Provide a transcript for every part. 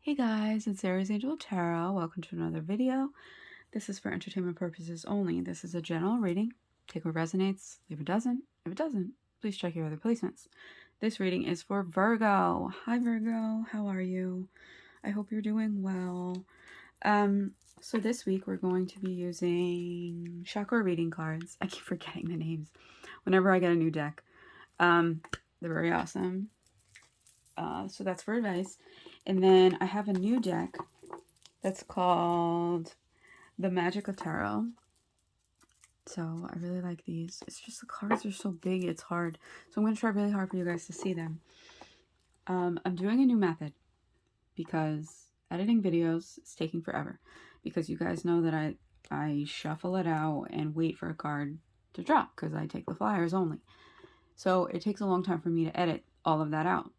Hey guys, it's Aries Angel Tarot. Welcome to another video. This is for entertainment purposes only. This is a general reading. Take what resonates, leave it doesn't. If it doesn't, please check your other placements. This reading is for Virgo. Hi Virgo, how are you? I hope you're doing well. So this week we're going to be using chakra reading cards. I keep forgetting the names whenever I get a new deck. They're very awesome. So that's for advice. And then I have a new deck that's called The Magic of Tarot. So I really like these. It's just the cards are so big, it's hard. So I'm going to try really hard for you guys to see them. I'm doing a new method because editing videos is taking forever. Because you guys know that I shuffle it out and wait for a card to drop because I take the flyers only. So it takes a long time for me to edit all of that out.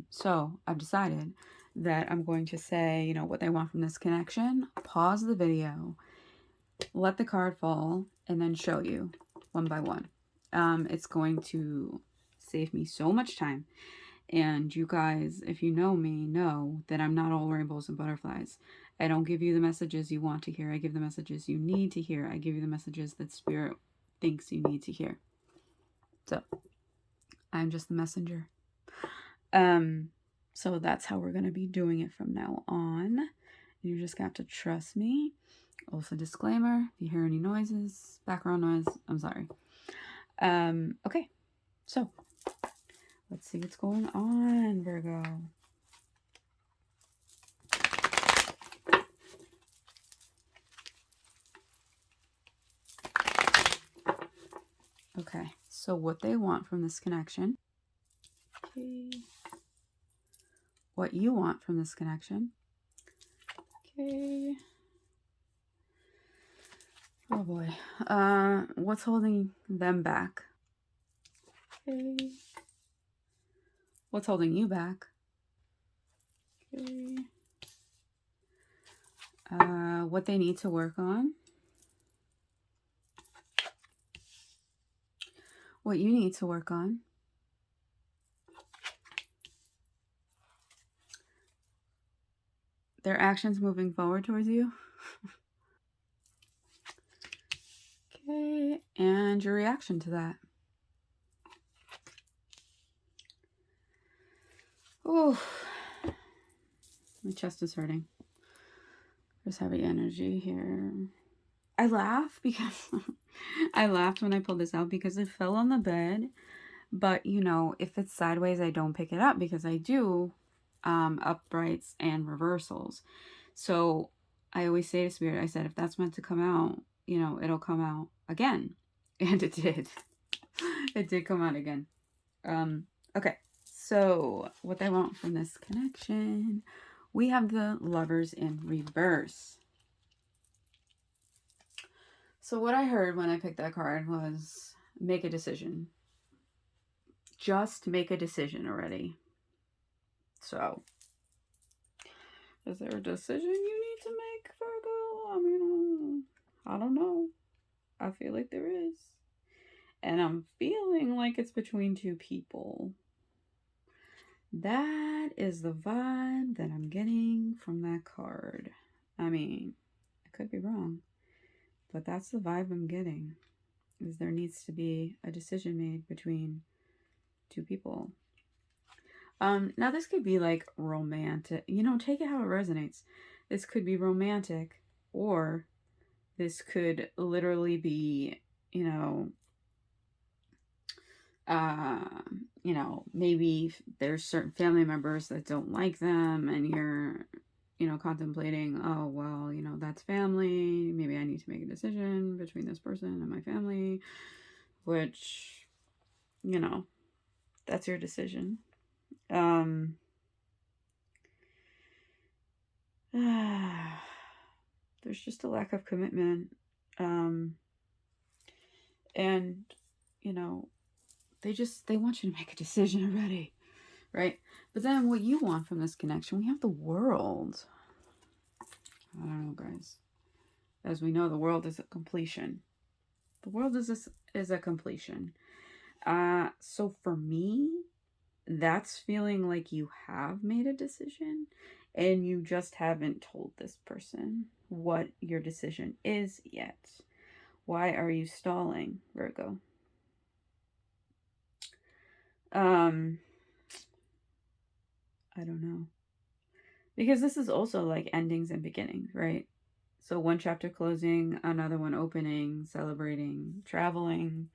So I've decided that I'm going to say, what they want from this connection, pause the video, let the card fall, and then show you one by one. It's going to save me so much time. And you guys, if you know me, know that I'm not all rainbows and butterflies. I don't give you the messages you want to hear. I give the messages you need to hear. I give you the messages that Spirit thinks you need to hear. So I'm just the messenger. So that's how we're going to be doing it from now on. You just got to trust me. Also, disclaimer, if you hear any noises, background noise, I'm sorry. Okay, so let's see what's going on, Virgo. Okay, so what they want from this connection. Okay. What you want from this connection. Okay. Oh boy. What's holding them back? Okay. What's holding you back? Okay. What they need to work on. What you need to work on. Their actions moving forward towards you. Okay, and your reaction to that. Oh, my chest is hurting. There's heavy energy here. I laugh because I laughed when I pulled this out because it fell on the bed. But, if it's sideways, I don't pick it up because I do uprights and reversals. So I always say to Spirit, I said, if that's meant to come out, it'll come out again. And it did. It did come out again. Okay. So what they want from this connection, we have the Lovers in reverse. So what I heard when I picked that card was make a decision. Just make a decision already. So, is there a decision you need to make, Virgo? I mean, I don't know. I feel like there is. And I'm feeling like it's between two people. That is the vibe that I'm getting from that card. I mean, I could be wrong, but that's the vibe I'm getting. Is there needs to be a decision made between two people. Now this could be like romantic, take it how it resonates. This could be romantic, or this could literally be, maybe there's certain family members that don't like them and you're, contemplating, oh, well, that's family. Maybe I need to make a decision between this person and my family, which, that's your decision. There's just a lack of commitment. And, they want you to make a decision already, right? But then what you want from this connection, we have the World. I don't know, guys. As we know, the World is a completion. The World is a completion. So for me, that's feeling like you have made a decision and you just haven't told this person what your decision is yet. Why are you stalling, Virgo? I don't know. Because this is also like endings and beginnings, right? So one chapter closing, another one opening, celebrating, traveling,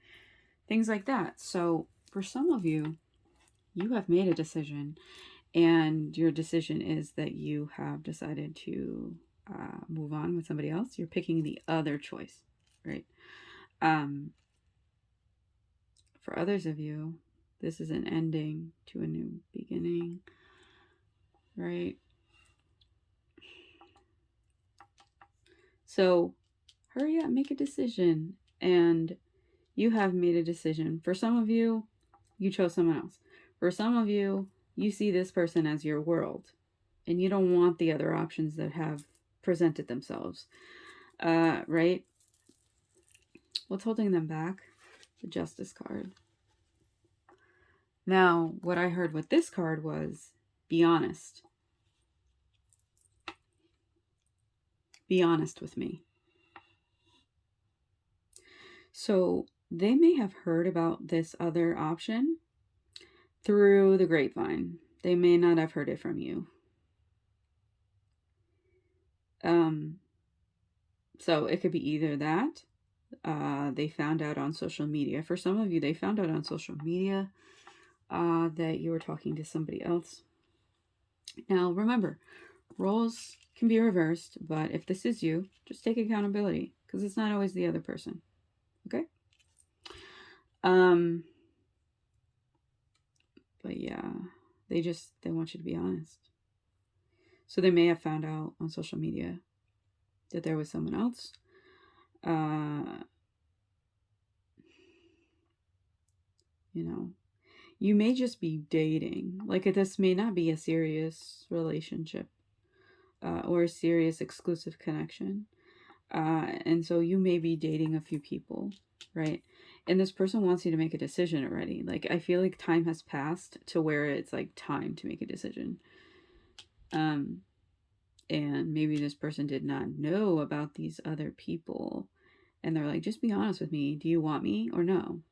things like that. So for some of you, you have made a decision, and your decision is that you have decided to move on with somebody else. You're picking the other choice, right? Um, for others of you, this is an ending to a new beginning, right? So hurry up, make a decision. And you have made a decision. For some of you, you chose someone else. For some of you, you see this person as your world, and you don't want the other options that have presented themselves, right? What's holding them back? The Justice card. Now, what I heard with this card was, be honest. Be honest with me. So they may have heard about this other option through the grapevine. They may not have heard it from you. So it could be either that they found out on social media. For some of you, they found out on social media that you were talking to somebody else. Now, remember, roles can be reversed, but if this is you, just take accountability, because it's not always the other person. Okay? But yeah, they want you to be honest. So they may have found out on social media that there was someone else. You know, you may just be dating. Like, this may not be a serious relationship or a serious exclusive connection. And so you may be dating a few people, right? And this person wants you to make a decision already. Like, I feel like time has passed to where it's like time to make a decision. And maybe this person did not know about these other people. And they're like, just be honest with me. Do you want me or no?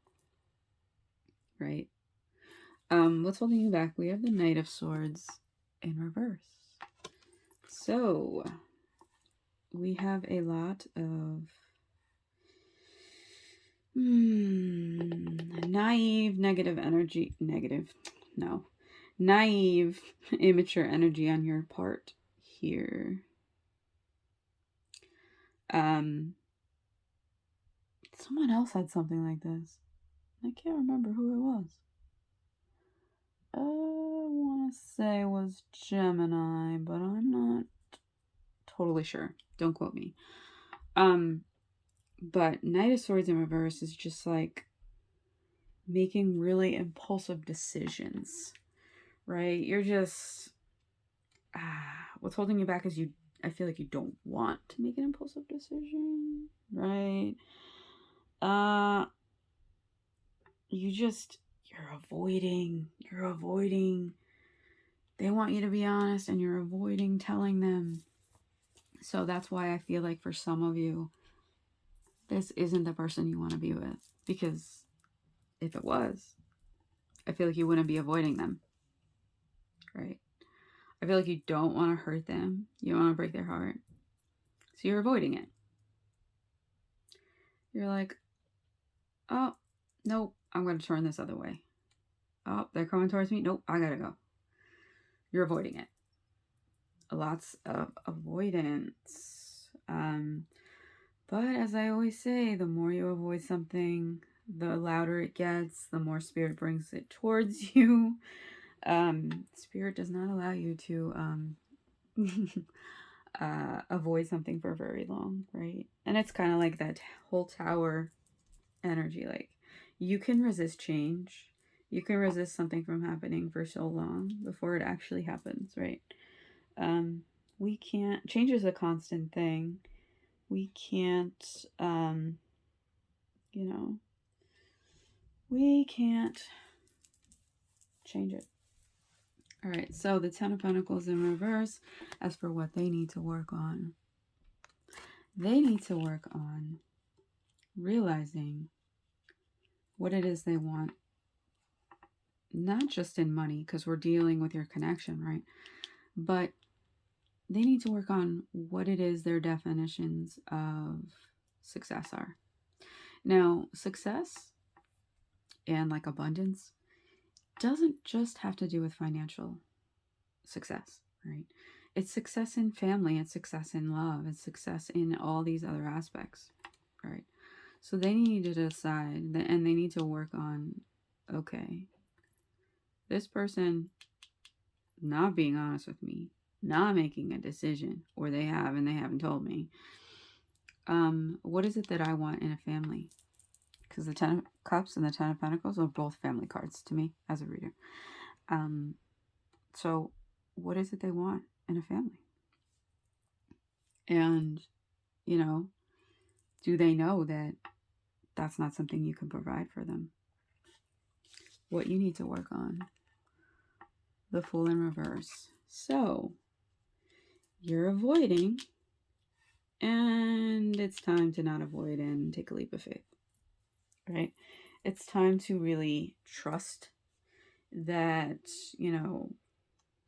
Right? What's holding you back? We have the Knight of Swords in reverse. So we have a lot of naive, naive, immature energy on your part here. Someone else had something like this. I can't remember who it was. I want to say it was Gemini, but I'm not totally sure. Don't quote me. But Knight of Swords in reverse is just like making really impulsive decisions, right? You're just what's holding you back is I feel like you don't want to make an impulsive decision, right? You're avoiding. They want you to be honest and you're avoiding telling them. So that's why I feel like for some of you, this isn't the person you want to be with. Because if it was, I feel like you wouldn't be avoiding them, right? I feel like you don't want to hurt them. You don't want to break their heart. So you're avoiding it. You're like, oh, nope, I'm going to turn this other way. Oh, they're coming towards me. Nope, I got to go. You're avoiding it. Lots of avoidance. But as I always say, the more you avoid something, the louder it gets, the more spirit brings it towards you. Spirit does not allow you to avoid something for very long, right? And it's kind of like that whole tower energy. Like, you can resist change. You can resist something from happening for so long before it actually happens, right? We can't, change is a constant thing. We can't, we can't change it. All right, so the Ten of Pentacles in reverse, as for what they need to work on. They need to work on realizing what it is they want, not just in money, because we're dealing with your connection, right? But they need to work on what it is their definitions of success are. Now, success and like abundance doesn't just have to do with financial success, right? It's success in family, it's success in love, it's success in all these other aspects, right? So they need to decide that, and they need to work on, okay, this person not being honest with me, not making a decision, or they have and they haven't told me. What is it that I want in a family? Because the Ten of Cups and the Ten of Pentacles are both family cards to me as a reader. So what is it they want in a family? And, you know, do they know that that's not something you can provide for them? What you need to work on. The Fool in reverse. So you're avoiding, and it's time to not avoid and take a leap of faith, right? It's time to really trust that, you know,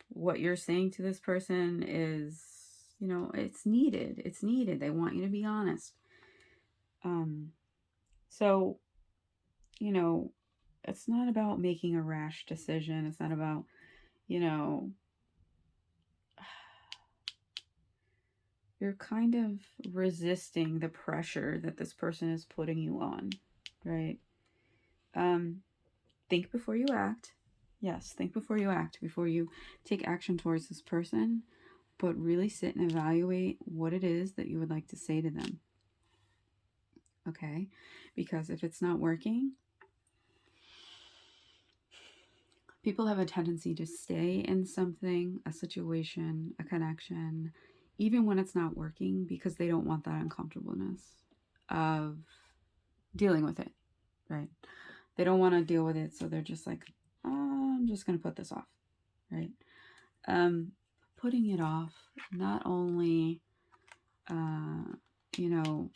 what you're saying to this person is, you know, it's needed. It's needed. They want you to be honest. So, you know, it's not about making a rash decision. It's not about, you know, you're kind of resisting the pressure that this person is putting you on, right? Think before you act. Yes, think before you act, before you take action towards this person, but really sit and evaluate what it is that you would like to say to them. Okay? Because if it's not working, people have a tendency to stay in something, a situation, a connection, even when it's not working, because they don't want that uncomfortableness of dealing with it, right? They don't want to deal with it, so they're just like, oh, I'm just going to put this off, right? Putting it off not only, you know,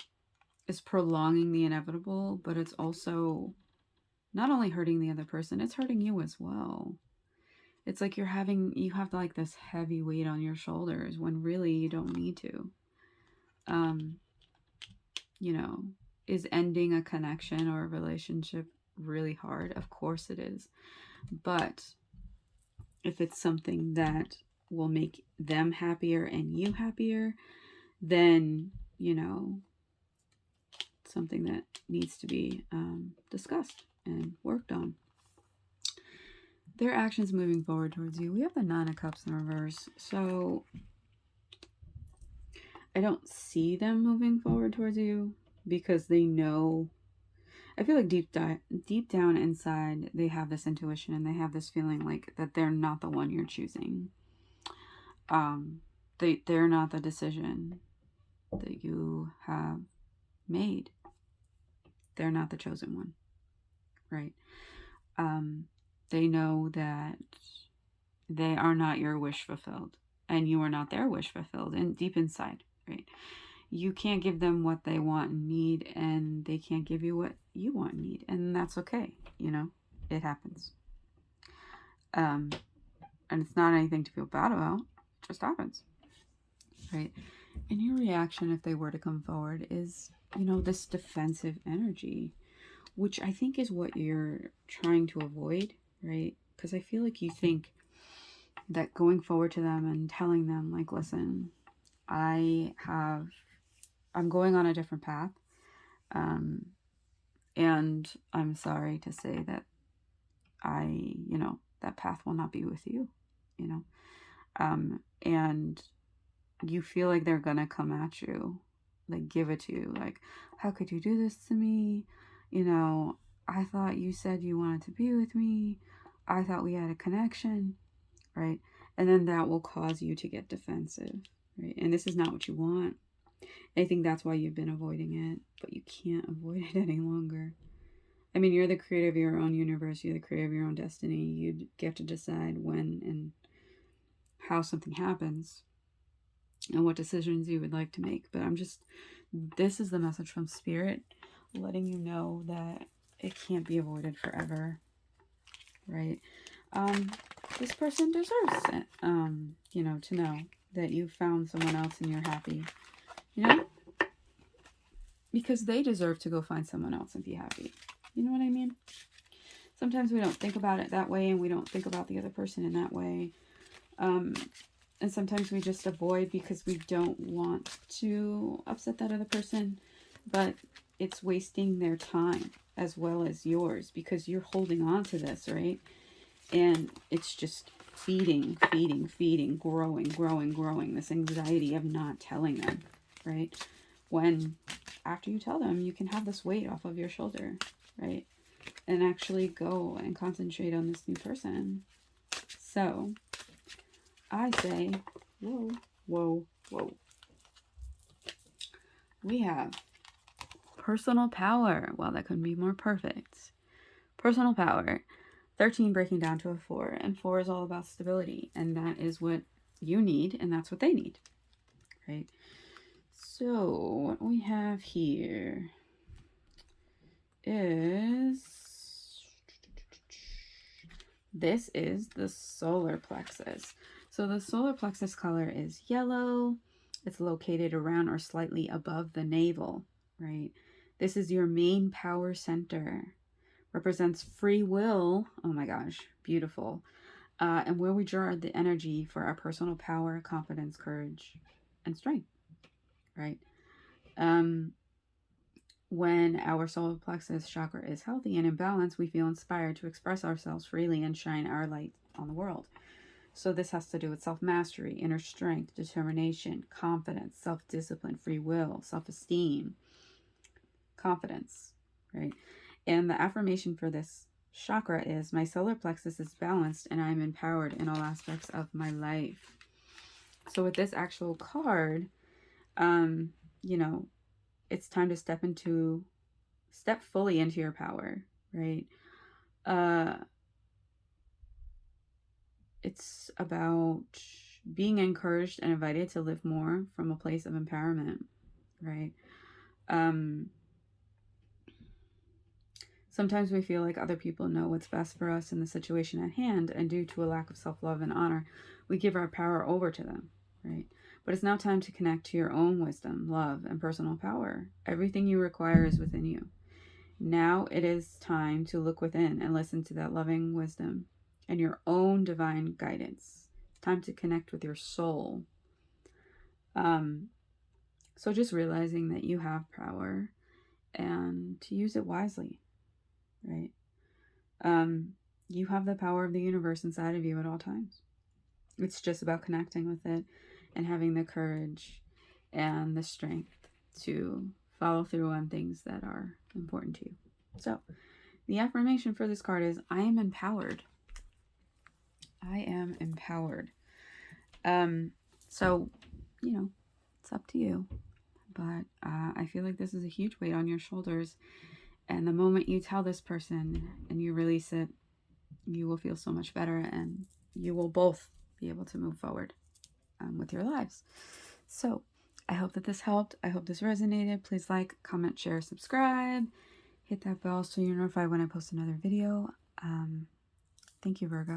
is prolonging the inevitable, but it's also not only hurting the other person, it's hurting you as well. It's like you have like this heavy weight on your shoulders when really you don't need to. You know, is ending a connection or a relationship really hard? Of course it is. But if it's something that will make them happier and you happier, then, you know, something that needs to be discussed and worked on. Their actions moving forward towards you. We have the Nine of Cups in reverse. So I don't see them moving forward towards you because they know. I feel like deep down inside, they have this intuition and they have this feeling like that they're not the one you're choosing. They're not the decision that you have made. They're not the chosen one, right? They know that they are not your wish fulfilled, and you are not their wish fulfilled, and deep inside, right? You can't give them what they want and need, and they can't give you what you want and need, and that's okay. You know, it happens. And it's not anything to feel bad about. It just happens, right? And your reaction, if they were to come forward, is, you know, this defensive energy, which I think is what you're trying to avoid, right? Because I feel like you think that going forward to them and telling them, like, listen, I'm going on a different path. And I'm sorry to say that you know, that path will not be with you, you know. And you feel like they're gonna come at you, like give it to you, like, how could you do this to me? You know, I thought you said you wanted to be with me. I thought we had a connection, right? And then that will cause you to get defensive, right? And this is not what you want. I think that's why you've been avoiding it, but you can't avoid it any longer. I mean, you're the creator of your own universe. You're the creator of your own destiny. You get to decide when and how something happens and what decisions you would like to make. But this is the message from Spirit, letting you know that it can't be avoided forever, right? This person deserves it, to know that you found someone else and you're happy, because they deserve to go find someone else and be happy. You know what I mean? Sometimes we don't think about it that way, and we don't think about the other person in that way. And sometimes we just avoid because we don't want to upset that other person, but it's wasting their time as well as yours, because you're holding on to this, right? And it's just feeding, growing this anxiety of not telling them, right? When after you tell them, you can have this weight off of your shoulder, right? And actually go and concentrate on this new person. So I say, whoa, whoa, whoa. We have personal power. Well, that couldn't be more perfect. Personal power. 13 breaking down to a 4. And 4 is all about stability. And that is what you need, and that's what they need. Right? So, what we have here is... this is the solar plexus. So the solar plexus color is yellow. It's located around or slightly above the navel, right? This is your main power center. Represents free will. Oh my gosh, beautiful. And where we draw the energy for our personal power, confidence, courage, and strength, right? When our solar plexus chakra is healthy and in balance, we feel inspired to express ourselves freely and shine our light on the world. So this has to do with self-mastery, inner strength, determination, confidence, self-discipline, free will, self-esteem, confidence, right? And the affirmation for this chakra is, my solar plexus is balanced and I am empowered in all aspects of my life. So with this actual card, it's time to step fully into your power, right? It's about being encouraged and invited to live more from a place of empowerment, right? Sometimes we feel like other people know what's best for us in the situation at hand, and due to a lack of self-love and honor, we give our power over to them, right? But it's now time to connect to your own wisdom, love, and personal power. Everything you require is within you. Now it is time to look within and listen to that loving wisdom and your own divine guidance. It's time to connect with your soul. So just realizing that you have power and to use it wisely, right? You have the power of the universe inside of you at all times. It's just about connecting with it and having the courage and the strength to follow through on things that are important to you. So the affirmation for this card is, I am empowered. I am empowered. So, it's up to you. But I feel like this is a huge weight on your shoulders. And the moment you tell this person and you release it, you will feel so much better, and you will both be able to move forward with your lives. So I hope that this helped. I hope this resonated. Please like, comment, share, subscribe. Hit that bell so you're notified when I post another video. Thank you, Virgo.